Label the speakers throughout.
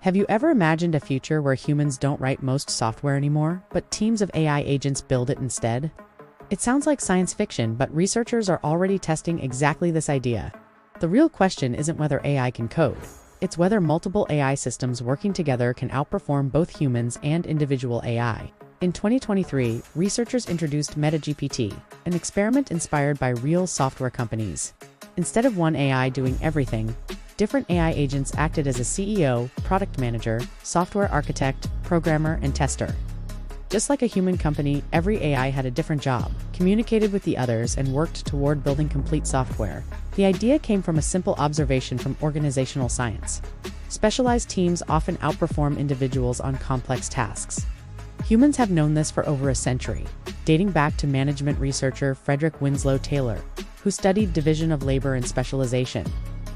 Speaker 1: Have you ever imagined a future where humans don't write most software anymore, but teams of AI agents build it instead? It sounds like science fiction, but researchers are already testing exactly this idea. The real question isn't whether AI can code. It's whether multiple AI systems working together can outperform both humans and individual AI. In 2023, researchers introduced MetaGPT, an experiment inspired by real software companies. Instead of one AI doing everything, different AI agents acted as a CEO, product manager, software architect, programmer, and tester. Just like a human company, every AI had a different job, communicated with the others, and worked toward building complete software. The idea came from a simple observation from organizational science. Specialized teams often outperform individuals on complex tasks. Humans have known this for over a century, dating back to management researcher Frederick Taylor, who studied division of labor and specialization.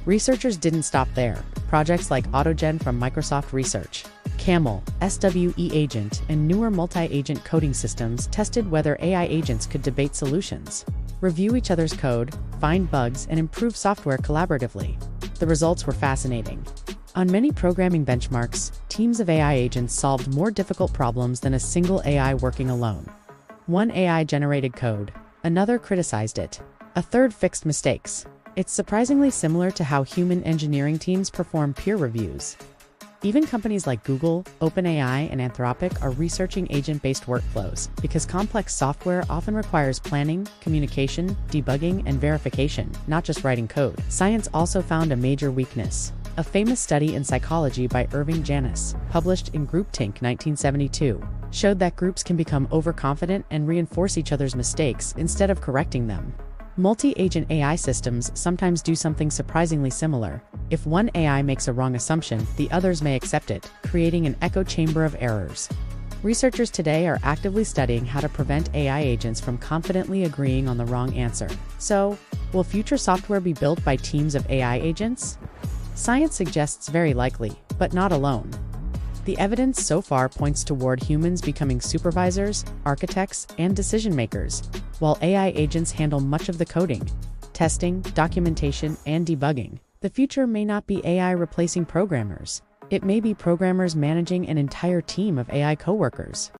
Speaker 1: Researchers didn't stop there. Projects like AutoGen from Microsoft Research, CAMEL, SWE-Agent, and newer multi-agent coding systems tested whether AI agents could debate solutions, review each other's code, find bugs, and improve software collaboratively. The results were fascinating. On many programming benchmarks, teams of AI agents solved more difficult problems than a single AI working alone. One AI generated code, another criticized it, a third fixed mistakes. It's surprisingly similar to how human engineering teams perform peer reviews. Even companies like Google, OpenAI, and Anthropic are researching agent-based workflows because complex software often requires planning, communication, debugging, and verification, not just writing code. Science also found a major weakness. A famous study in psychology by Irving Janis, published in Groupthink 1972, showed that groups can become overconfident and reinforce each other's mistakes instead of correcting them. Multi-agent AI systems sometimes do something surprisingly similar. If one AI makes a wrong assumption, the others may accept it, creating an echo chamber of errors. Researchers today are actively studying how to prevent AI agents from confidently agreeing on the wrong answer. So, will future software be built by teams of AI agents? Science suggests very likely, but not alone. The evidence so far points toward humans becoming supervisors, architects, and decision-makers, while AI agents handle much of the coding, testing, documentation, and debugging. The future may not be AI replacing programmers. It may be programmers managing an entire team of AI coworkers.